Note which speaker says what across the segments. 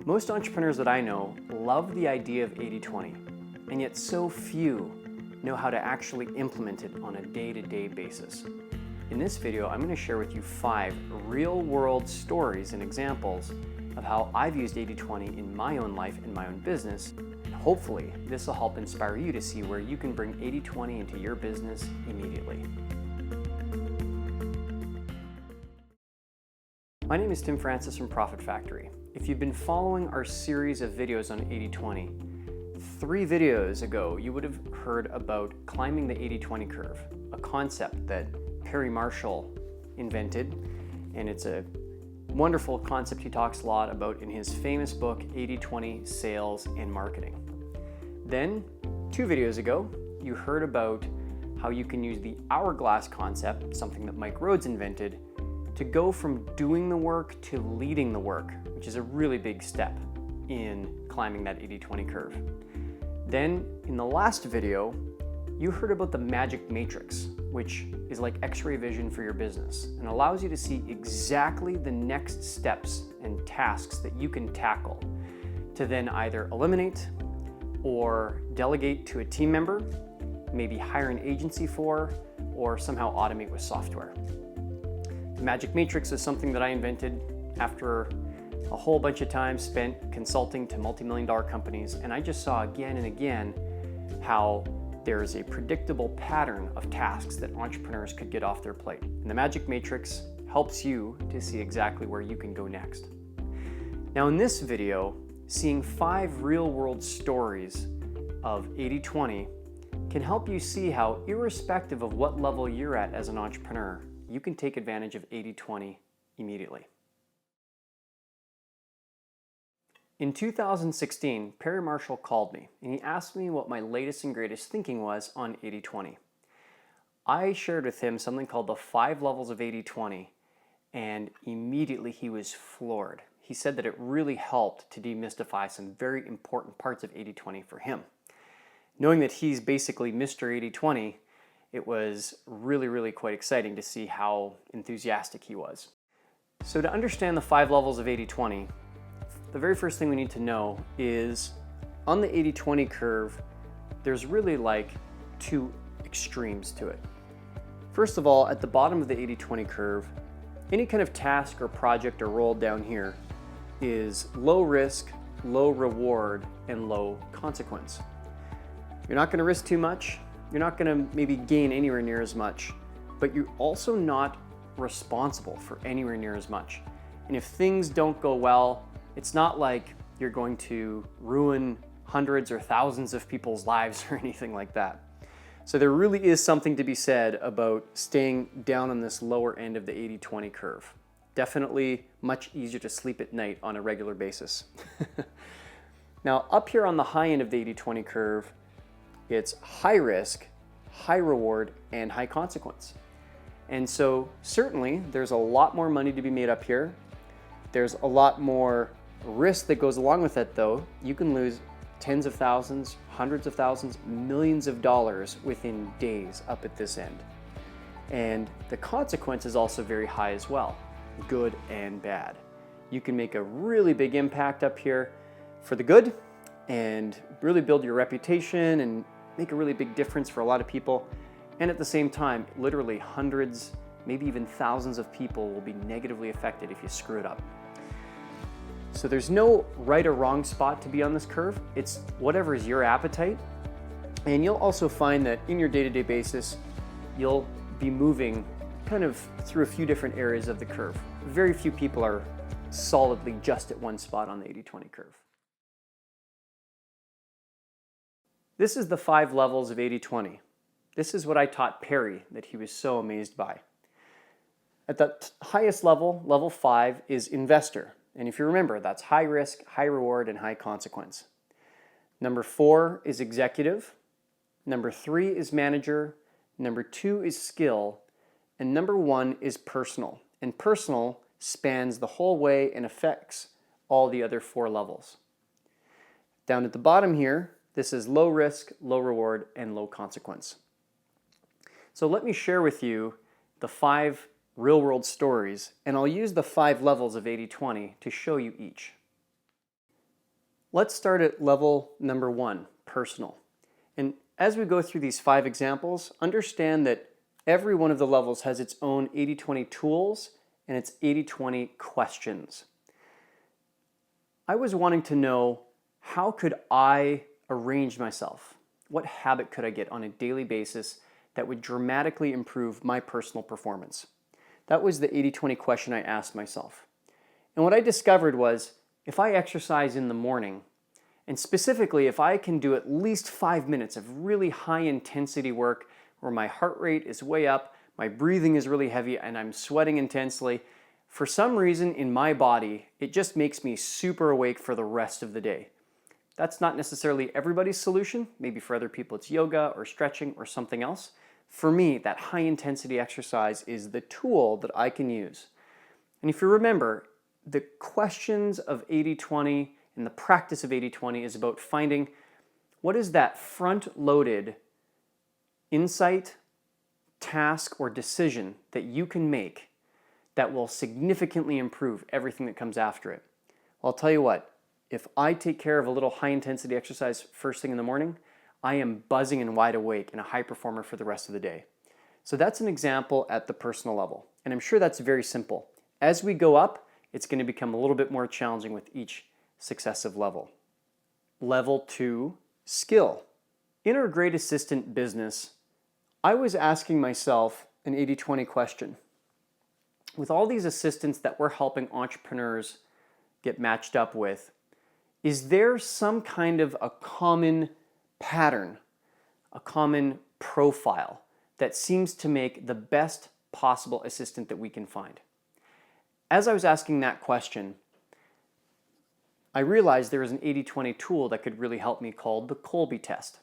Speaker 1: Most entrepreneurs that I know love the idea of 80-20, and yet so few know how to actually implement it on a day-to-day basis. In this video, I'm going to share with you 5 real-world stories and examples of how I've used 80-20 in my own life and my own business. And hopefully, this will help inspire you to see where you can bring 80-20 into your business immediately. My name is Tim Francis from Profit Factory. If you've been following our series of videos on 80-20, 3 videos ago you would have heard about climbing the 80-20 curve, a concept that Perry Marshall invented, and it's a wonderful concept he talks a lot about in his famous book 80-20 Sales and Marketing. Then 2 videos ago you heard about how you can use the hourglass concept, something that Mike Rhodes invented, to go from doing the work to leading the work, which is a really big step in climbing that 80-20 curve. Then in the last video, you heard about the magic matrix, which is like X-ray vision for your business and allows you to see exactly the next steps and tasks that you can tackle to then either eliminate or delegate to a team member, maybe hire an agency for, or somehow automate with software. The magic matrix is something that I invented after a whole bunch of time spent consulting to multi-million-dollar companies, and I just saw again and again how there is a predictable pattern of tasks that entrepreneurs could get off their plate. And the magic matrix helps you to see exactly where you can go next. Now in this video, seeing 5 real-world stories of 80-20 can help you see how, irrespective of what level you're at as an entrepreneur, you can take advantage of 80-20 immediately. In 2016, Perry Marshall called me and he asked me what my latest and greatest thinking was on 80-20. I shared with him something called the 5 levels of 80-20, and immediately he was floored. He said that it really helped to demystify some very important parts of 80-20 for him. Knowing that he's basically Mr. 80-20, it was really quite exciting to see how enthusiastic he was. So to understand the 5 levels of 80-20, the very first thing we need to know is on the 80-20 curve, there's really like 2 extremes to it. First of all, at the bottom of the 80-20 curve, any kind of task or project or role down here is low risk, low reward, and low consequence. You're not going to risk too much. You're not going to maybe gain anywhere near as much, but you're also not responsible for anywhere near as much. And if things don't go well, it's not like you're going to ruin hundreds or thousands of people's lives or anything like that. So there really is something to be said about staying down on this lower end of the 80-20 curve. Definitely much easier to sleep at night on a regular basis. Now up here on the high end of the 80-20 curve, it's high risk, high reward, and high consequence. And so certainly there's a lot more money to be made up here. There's a lot more risk that goes along with it though. You can lose tens of thousands, hundreds of thousands, millions of dollars within days up at this end. And the consequence is also very high as well, good and bad. You can make a really big impact up here for the good and really build your reputation and make a really big difference for a lot of people. And at the same time, literally hundreds, maybe even thousands of people will be negatively affected if you screw it up. So there's no right or wrong spot to be on this curve. It's whatever is your appetite. And you'll also find that in your day-to-day basis, you'll be moving kind of through a few different areas of the curve. Very few people are solidly just at one spot on the 80-20 curve. This is the 5 levels of 80-20. This is what I taught Perry that he was so amazed by. At the highest level, level 5, is investor. And if you remember, that's high risk, high reward, and high consequence. Number 4 is executive. Number 3 is manager. Number 2 is skill. And number 1 is personal. And personal spans the whole way and affects all the other 4 levels. Down at the bottom here, this is low risk, low reward, and low consequence. So let me share with you the 5 real-world stories, and I'll use the 5 levels of 80-20 to show you each. Let's start at level number 1, personal. And as we go through these 5 examples, understand that every one of the levels has its own 80/20 tools and its 80/20 questions. I was wanting to know, how could I arrange myself? What habit could I get on a daily basis that would dramatically improve my personal performance? That was the 80/20 question I asked myself. And what I discovered was, if I exercise in the morning, and specifically if I can do at least 5 minutes of really high intensity work where my heart rate is way up, my breathing is really heavy, and I'm sweating intensely, for some reason in my body, it just makes me super awake for the rest of the day. That's not necessarily everybody's solution. Maybe for other people it's yoga or stretching or something else. For me, that high intensity exercise is the tool that I can use. And if you remember, the questions of 80/20 and the practice of 80/20 is about finding what is that front-loaded insight, task, or decision that you can make that will significantly improve everything that comes after it. Well, I'll tell you what, if I take care of a little high-intensity exercise first thing in the morning, I am buzzing and wide awake and a high performer for the rest of the day. So that's an example at the personal level. And I'm sure that's very simple. As we go up, it's going to become a little bit more challenging with each successive level. Level 2, skill. In our Great Assistant business, I was asking myself an 80/20 question. With all these assistants that we're helping entrepreneurs get matched up with, is there some kind of a common pattern, a common profile that seems to make the best possible assistant that we can find? As I was asking that question, I realized there was an 80/20 tool that could really help me called the Kolbe test.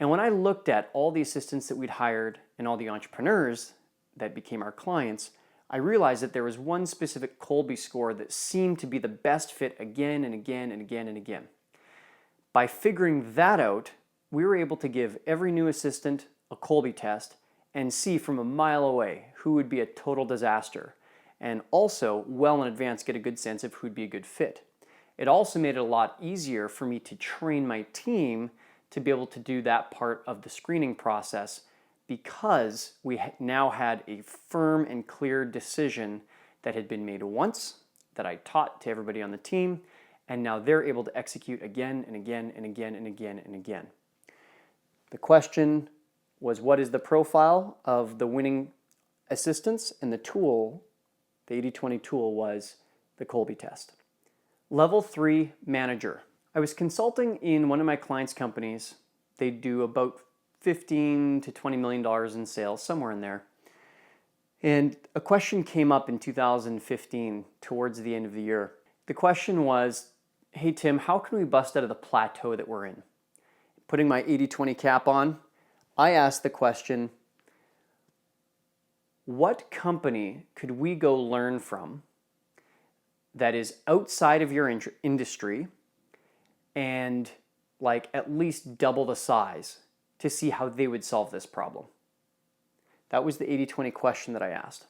Speaker 1: And when I looked at all the assistants that we'd hired and all the entrepreneurs that became our clients, I realized that there was one specific Kolbe score that seemed to be the best fit again and again and again and again. By figuring that out, we were able to give every new assistant a Kolbe test and see from a mile away who would be a total disaster, and also well in advance get a good sense of who'd be a good fit. It also made it a lot easier for me to train my team to be able to do that part of the screening process, because we now had a firm and clear decision that had been made once, that I taught to everybody on the team, and now they're able to execute again and again and again and again and again. The question was, what is the profile of the winning assistants? And the tool, the 80/20 tool, was the Kolbe test. Level 3, manager. I was consulting in one of my clients' companies. They do about $15 to $20 million in sales, somewhere in there. And a question came up in 2015, towards the end of the year. The question was, hey Tim, how can we bust out of the plateau that we're in? Putting my 80/20 cap on, I asked the question, what company could we go learn from that is outside of your industry and like at least double the size, to see how they would solve this problem? That was the 80/20 question that I asked.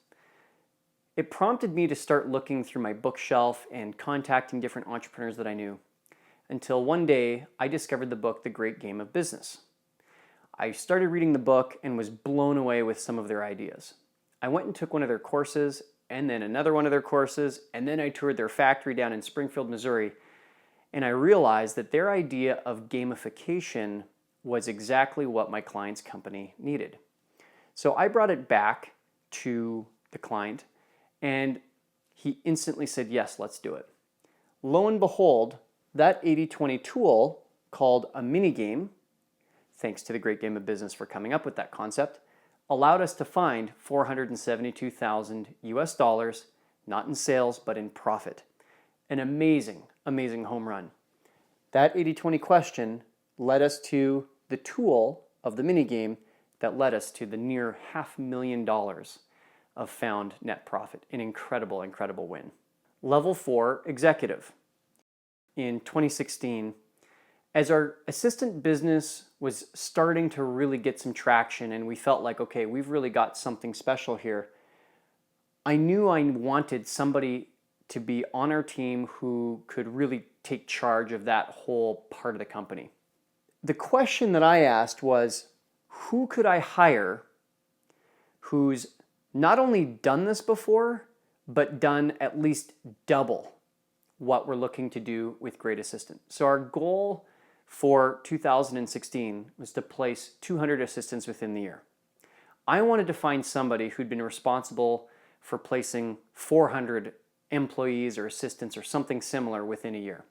Speaker 1: It prompted me to start looking through my bookshelf and contacting different entrepreneurs that I knew, until one day I discovered the book, The Great Game of Business. I started reading the book and was blown away with some of their ideas. I went and took one of their courses, and then another one of their courses, and then I toured their factory down in Springfield, Missouri, and I realized that their idea of gamification was exactly what my client's company needed. So I brought it back to the client, and he instantly said, yes, let's do it. Lo and behold, that 80/20 tool, called a mini game, thanks to the Great Game of Business for coming up with that concept, allowed us to find $472,000 US, not in sales, but in profit. An amazing, amazing home run. That 80/20 question led us to the tool of the mini game that led us to the near $500,000 of found net profit. An incredible, incredible win. Level 4, executive. In 2016, as our assistant business was starting to really get some traction and we felt like, okay, we've really got something special here, I knew I wanted somebody to be on our team who could really take charge of that whole part of the company. The question that I asked was, who could I hire who's not only done this before, but done at least double what we're looking to do with Great Assistant. So our goal for 2016 was to place 200 assistants within the year. I wanted to find somebody who'd been responsible for placing 400 employees or assistants or something similar within a year.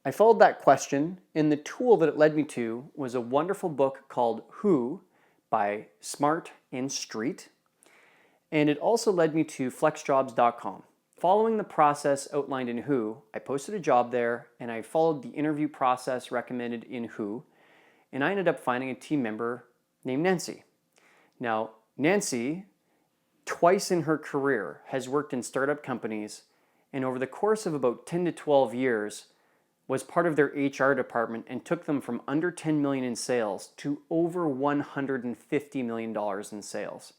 Speaker 1: I followed that question, and the tool that it led me to was a wonderful book called Who by Smart and Street, and it also led me to flexjobs.com. Following the process outlined in Who, I posted a job there, and I followed the interview process recommended in Who, and I ended up finding a team member named Nancy. Now, Nancy, twice in her career, has worked in startup companies, and over the course of about 10 to 12 years, was part of their HR department and took them from under 10 million in sales to over $150 million in sales.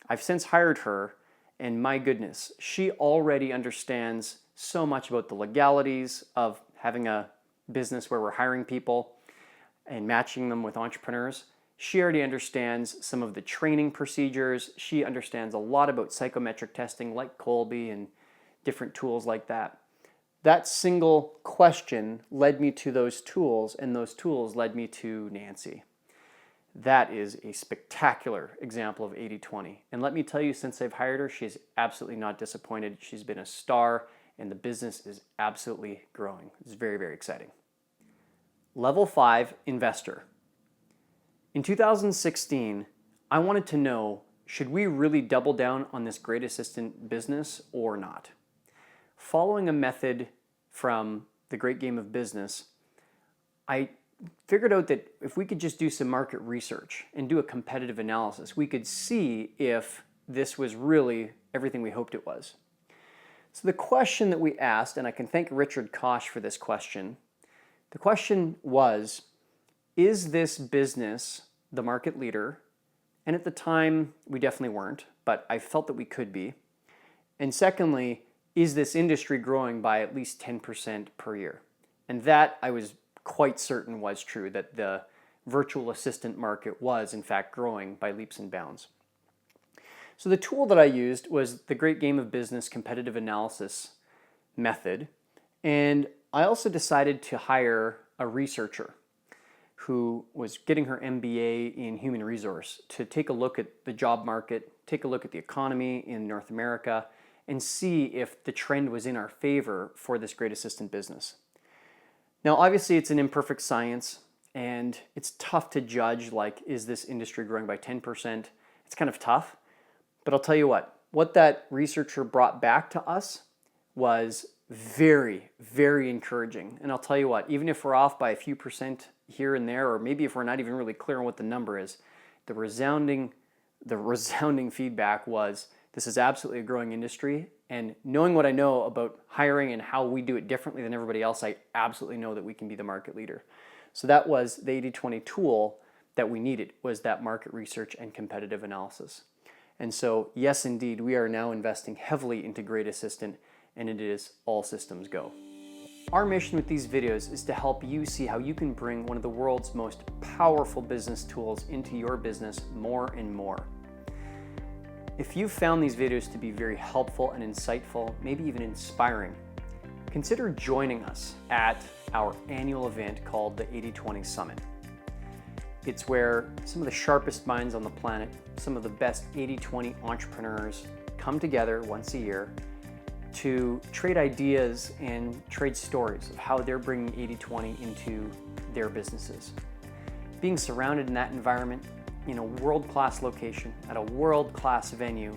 Speaker 1: I've since hired her, and my goodness, she already understands so much about the legalities of having a business where we're hiring people and matching them with entrepreneurs. She already understands some of the training procedures. She understands a lot about psychometric testing like Colby and different tools like that. That single question led me to those tools, and those tools led me to Nancy. That is a spectacular example of 80-20. And let me tell you, since I've hired her, she's absolutely not disappointed. She's been a star, and the business is absolutely growing. It's very, very exciting. Level 5, investor. In 2016, I wanted to know, should we really double down on this Great Assistant business or not? Following a method from the Great Game of Business, I figured out that if we could just do some market research and do a competitive analysis, we could see if this was really everything we hoped it was. So the question that we asked, and I can thank Richard Koch for this question, the question was, is this business the market leader? And at the time, we definitely weren't, but I felt that we could be. And secondly, is this industry growing by at least 10% per year? And that I was quite certain was true, that the virtual assistant market was in fact growing by leaps and bounds. So the tool that I used was the Great Game of Business competitive analysis method. And I also decided to hire a researcher who was getting her MBA in human resource to take a look at the job market, take a look at the economy in North America, and see if the trend was in our favor for this Great Assistant business. Now, obviously, it's an imperfect science, and it's tough to judge, like, is this industry growing by 10%? It's kind of tough, but I'll tell you what that researcher brought back to us was very, very encouraging. And I'll tell you what, even if we're off by a few percent here and there, or maybe if we're not even really clear on what the number is, the resounding feedback was, this is absolutely a growing industry, and knowing what I know about hiring and how we do it differently than everybody else, I absolutely know that we can be the market leader. So that was the 80-20 tool that we needed, was that market research and competitive analysis. And so, yes, indeed, we are now investing heavily into Great Assistant, and it is all systems go. Our mission with these videos is to help you see how you can bring one of the world's most powerful business tools into your business more and more. If you've found these videos to be very helpful and insightful, maybe even inspiring, consider joining us at our annual event called the 80-20 Summit. It's where some of the sharpest minds on the planet, some of the best 80-20 entrepreneurs come together once a year to trade ideas and trade stories of how they're bringing 80-20 into their businesses. Being surrounded in that environment, in a world-class location, at a world-class venue,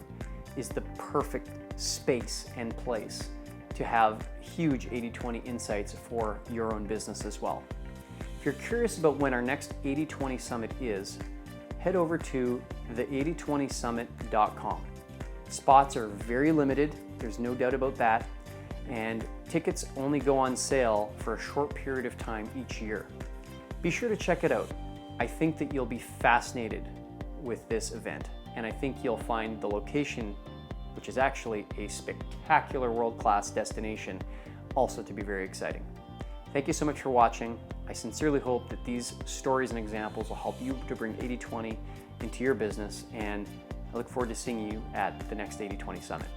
Speaker 1: is the perfect space and place to have huge 80-20 insights for your own business as well. If you're curious about when our next 80-20 Summit is, head over to the8020summit.com. Spots are very limited, there's no doubt about that, and tickets only go on sale for a short period of time each year. Be sure to check it out. I think that you'll be fascinated with this event, and I think you'll find the location, which is actually a spectacular world-class destination, also to be very exciting. Thank you so much for watching. I sincerely hope that these stories and examples will help you to bring 80/20 into your business, and I look forward to seeing you at the next 80/20 Summit.